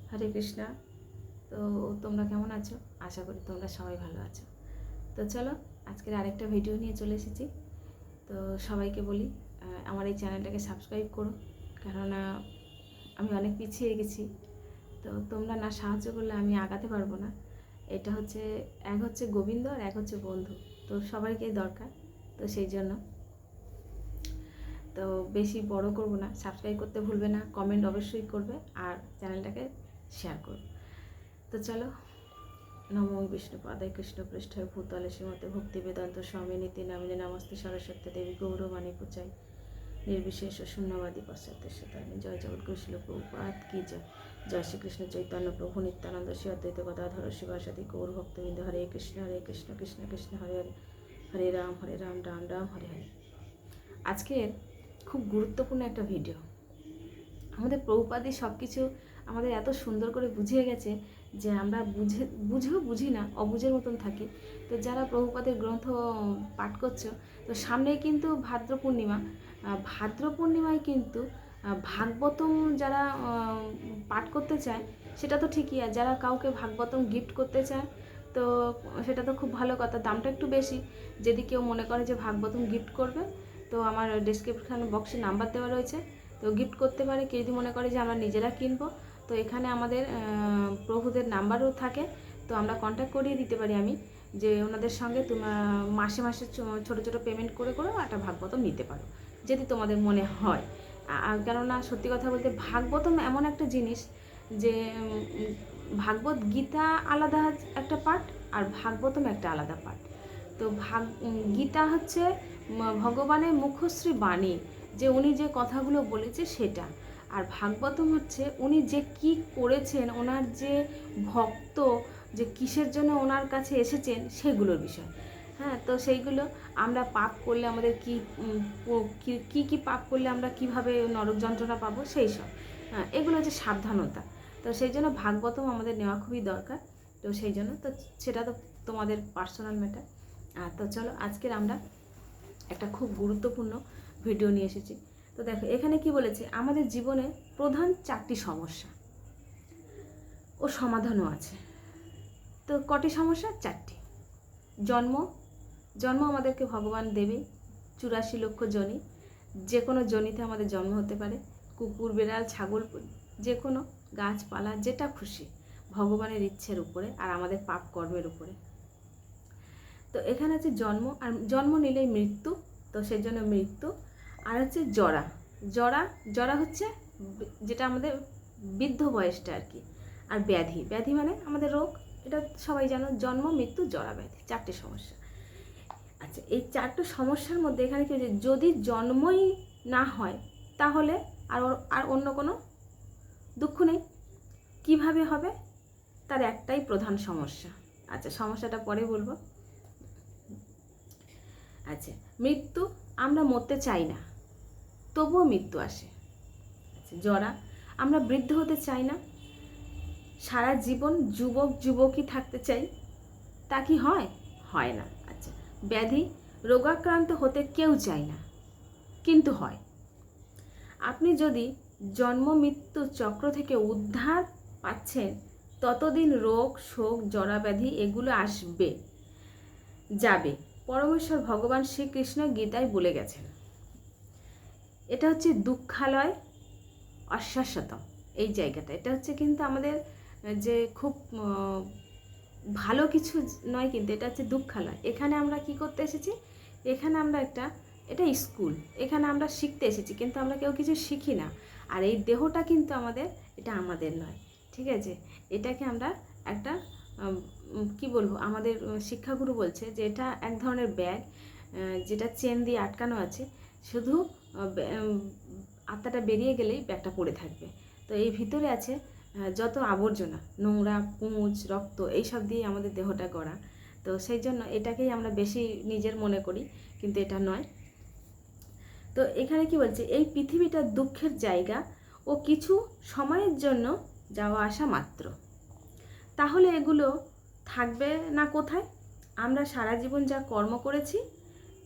হরে কৃষ্ণা। তো তোমরা কেমন আছো? আশা করি তোমরা সবাই ভালো আছো। তো চলো আজকের আরেকটা ভিডিও নিয়ে চলে এসেছি। তো সবাইকে বলি আমার এই চ্যানেলটাকে সাবস্ক্রাইব করো, কেননা আমি অনেক পিছিয়ে গেছি। তো তোমরা না সাহায্য করলে আমি আগাতে পারবো না। এটা হচ্ছে এক হচ্ছে গোবিন্দ আর এক হচ্ছে বন্ধু, তো সবাইকেই দরকার। তো সেই জন্য তো বেশি বড় করব না, সাবস্ক্রাইব করতে ভুলবে না, কমেন্ট অবশ্যই করবে আর চ্যানেলটাকে শেয়ার করবে। তো চলো, নমো বিষ্ণুপাদায় কৃষ্ণ পৃষ্ঠের ভূতলে শ্রীমতে ভক্তি বেদান্ত স্বামী নীতি নামিনী নমস্তে সরস্বতী দেবী গৌরবাণী পূজায় নির্বিশেষ শূন্যবাদী পশ্চাতে সেতানি। জয় জগৎগুরু শিল প্রভুপাদ কি জয়। জয় শ্রীকৃষ্ণ চৈতন্য প্রভু নিত্যানন্দ শ্রী অদ্বৈত গদাধর শিবাসাদি গৌর ভক্তবৃন্দ। হরে কৃষ্ণ কৃষ্ণ কৃষ্ণ হরে হরে, হরে রাম রাম রাম হরে হরে। আজকের খুব গুরুত্বপূর্ণ একটা ভিডিও। আমাদের প্রভুপাদি সব কিছু আমাদের এত সুন্দর করে বুঝিয়ে গেছে যে আমরা বুঝেও বুঝি না, অবুঝের মতন থাকি। তো যারা প্রভুপাদের গ্রন্থ পাঠ করছো, তো সামনেই কিন্তু ভাদ্র পূর্ণিমা। ভাদ্র পূর্ণিমায় কিন্তু ভাগবতম যারা পাঠ করতে চায় সেটা তো ঠিকই, আর যারা কাউকে ভাগবতম গিফট করতে চায় তো সেটা তো খুব ভালো কথা, দামটা একটু বেশি। যদি কেউ মনে করে যে ভাগবতম গিফট করবে, তো আমার ডেসক্রিপশন বক্সে নাম্বার দেওয়া রয়েছে, তো গিফট করতে পারে। কেউ যদি মনে করে যে আমরা নিজেরা কিনবো, তো এখানে আমাদের প্রভুদের নাম্বারও থাকে, তো আমরা কন্ট্যাক্ট করিয়ে দিতে পারি আমি, যে ওনাদের সঙ্গে মাসে মাসে ছোটো ছোটো পেমেন্ট করে করেও একটা ভাগবতম নিতে পারো যদি তোমাদের মনে হয়। কেননা সত্যি কথা বলতে ভাগবতম এমন একটা জিনিস যে ভাগবত গীতা আলাদা একটা পাঠ আর ভাগবতম একটা আলাদা পাঠ। তো গীতা হচ্ছে ভগবানের মুখশ্রী বাণী, যে উনি যে কথাগুলো বলেছে সেটা। আর ভাগবতম হচ্ছে উনি যে কি করেছেন, ওনার যে ভক্ত যে কিসের জন্য ওনার কাছে এসেছেন সেগুলোর বিষয়। হ্যাঁ, তো সেইগুলো আমরা পাপ করলে আমাদের কি কি পাপ করলে আমরা কিভাবে নরক যন্ত্রণা পাবো সেই সব। হ্যাঁ, এগুলো হচ্ছে সাবধানতা। তো সেই জন্য ভাগবতম আমাদের নেওয়া খুবই দরকার। তো সেই জন্য তো সেটা তো তোমাদের পার্সোনাল ম্যাটার। তো চলো আজকের আমরা একটা খুব গুরুত্বপূর্ণ ভিডিও নিয়ে এসেছি। তো দেখো এখানে কি বলেছে, আমাদের জীবনে প্রধান 4টি সমস্যা ও সমাধানও আছে। তো কটি সমস্যা? 4টি। জন্ম জন্ম আমাদেরকে ভগবান দেবে 84 লক্ষ জনি, যে কোনো জনিতে আমাদের জন্ম হতে পারে। কুকুর, বিড়াল, ছাগল, যে কোনো গাছপালা, যেটা খুশি, ভগবানের ইচ্ছের উপরে আর আমাদের পাপ কর্মের উপরে। তো এখানে আছে জন্ম, আর জন্ম নিলেই মৃত্যু, তো সেই জন্য মৃত্যু। আর হচ্ছে জরা। জরা জরা হচ্ছে যেটা আমাদের বৃদ্ধ বয়সটা আর কি। আর ব্যাধি, ব্যাধি মানে আমাদের রোগ, এটা সবাই জানো। জন্ম, মৃত্যু, জরা, ব্যাধি, 4টে সমস্যা। আচ্ছা, এই 4টে সমস্যার মধ্যে এখানে কি হচ্ছে, যদি জন্মই না হয় তাহলে আর অন্য কোনো দুঃখ নেই। কিভাবে হবে? তার একটাই প্রধান সমস্যা। আচ্ছা, সমস্যাটা পরে বলবো। আচ্ছা, মৃত্যু, আমরা মরতে চাই না তবুও মৃত্যু আসে। আচ্ছা, জরা, আমরা বৃদ্ধ হতে চাই না, সারা জীবন যুবক যুবকই থাকতে চাই, তা কি হয়? হয় না। আচ্ছা, ব্যাধি, রোগাক্রান্ত হতে কেউ চায় না কিন্তু হয়। আপনি যদি জন্ম মৃত্যু চক্র থেকে উদ্ধার পাচ্ছেন, ততদিন রোগ শোক জরা ব্যাধি এগুলো আসবে যাবে। পরমেশ্বর ভগবান শ্রীকৃষ্ণ গীতায় বলে গেছেন। এটা হচ্ছে দুঃখালয় অশ্বাশ্বতম, এই জায়গাটা। এটা হচ্ছে কিন্তু আমাদের যে খুব ভালো কিছু নয়, কিন্তু এটা হচ্ছে দুঃখালয়। এখানে আমরা কি করতে এসেছি? এখানে আমরা এটা স্কুল, এখানে আমরা শিখতে এসেছি, কিন্তু আমরা কেউ কিছু শিখি না। আর এই দেহটা কিন্তু এটা আমাদের নয়, ঠিক আছে? এটাকে আমরা একটা কি বলবো, আমাদের শিক্ষাগুরু বলছে যে এটা এক ধরনের ব্যাগ, যেটা চেন দিয়ে আটকানো আছে। শুধু আত্মাটা বেরিয়ে গেলেই ব্যাগটা পড়ে থাকবে। তো এই ভিতরে আছে যত আবর্জনা, নোংরা, পুঁজ, রক্ত, এইসব দিয়ে আমাদের দেহটা গড়া। তো সেই জন্য এটাকেই আমরা বেশি নিজের মনে করি, কিন্তু এটা নয়। তো এখানে কি বলছে, এই পৃথিবীটা দুঃখের জায়গা ও কিছু সময়ের জন্য যাওয়া আসা মাত্র। তাহলে এগুলো থাকবে না কোথায়? আমরা সারা জীবন যা কর্ম করেছি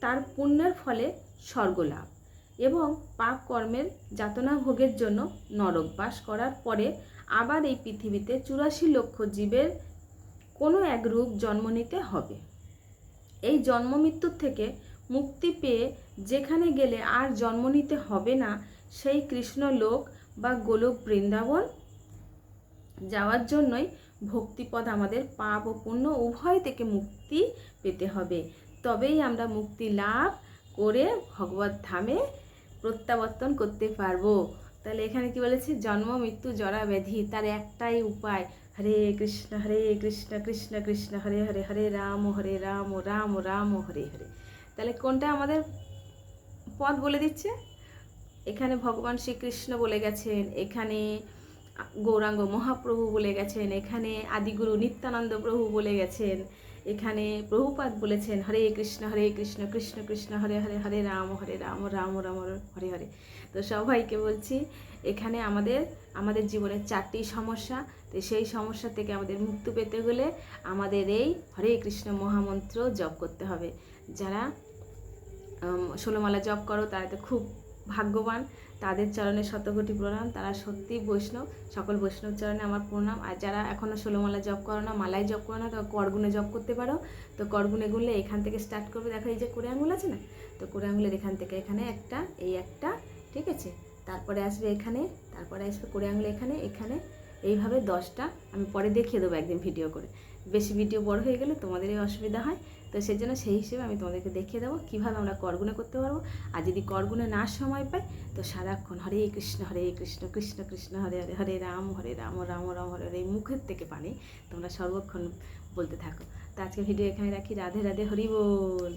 তার পুণ্যের ফলে স্বর্গলাভ এবং পাপ কর্মের যাতনা ভোগের জন্য নরকবাস করার পরে আবার এই পৃথিবীতে 84 লক্ষ জীবের কোনো এক রূপ জন্ম নিতে হবে। এই জন্ম মৃত্যুর থেকে মুক্তি পেয়ে যেখানে গেলে আর জন্ম নিতে হবে না, সেই কৃষ্ণলোক বা গোলক বৃন্দাবন যাওয়ার জন্যই ভক্তিপদ আমাদের পাপ ও পুণ্য উভয় থেকে মুক্তি পেতে হবে। তবেই আমরা মুক্তি লাভ করে ভগবত ধামে প্রত্যাবর্তন করতে পারবো। তাহলে এখানে কি বলেছে, জন্ম মৃত্যু জরা ব্যাধি, তার একটাই উপায়, হরে কৃষ্ণ কৃষ্ণ কৃষ্ণ হরে হরে, হরে রাম রাম রাম হরে হরে। তাহলে কোনটা আমাদের পথ বলে দিচ্ছে, এখানে ভগবান শ্রীকৃষ্ণ বলে গেছেন, এখানে গৌরাঙ্গ মহাপ্রভু বলে গেছেন, এখানে আদিগুরু নিত্যানন্দ প্রভু বলে গেছেন, এখানে প্রভুপাদ বলেছেন হরে কৃষ্ণ কৃষ্ণ কৃষ্ণ হরে হরে, হরে রাম রাম রাম হরে হরে। তো সবাইকে বলছি, এখানে আমাদের জীবনের 4টি সমস্যা, তো সেই সমস্যা থেকে আমাদের মুক্তি পেতে হলে আমাদের এই হরে কৃষ্ণ মহামন্ত্র জপ করতে হবে। যারা 16 মালা জপ করো তারা তো খুব ভাগ্যবান, তাদের চরণে শতকোটি প্রণাম। তারা সত্যি বৈষ্ণব, সকল বৈষ্ণব চরণে আমার প্রণাম। আর যারা এখনও 16 মালা জপ করো না, মালাই জপ করো না, তো করগুণে জপ করতে পারো। তো করগুণে গুনলে এখান থেকে স্টার্ট করবে, দেখো এই যে কোড়ে আঙুল আছে না, তো কোড়ে আঙুলের এখান থেকে এখানে একটা, এই একটা, ঠিক আছে, তারপরে আসবে এখানে, তারপরে আসবে কোড়ে আঙুল এখানে, এখানে, এইভাবে 10টা আমি পরে দেখিয়ে দেবো একদিন ভিডিও করে। বেশি ভিডিও বড় হয়ে গেলে তোমাদেরই অসুবিধা হয়, তো সেই জন্য সেই হিসেবে আমি তোমাদেরকে দেখিয়ে দেবো কীভাবে আমরা করগুণে করতে পারবো। আর যদি করগুণে না সময় পাই, তো সারাক্ষণ হরে কৃষ্ণ কৃষ্ণ কৃষ্ণ হরে হরে, হরে রাম রাম রাম হরে হরে, এই মুখের থেকে পানি তোমরা সর্বক্ষণ বলতে থাকো। তো আজকে ভিডিও এখানে রাখি। রাধে রাধে, হরি বল।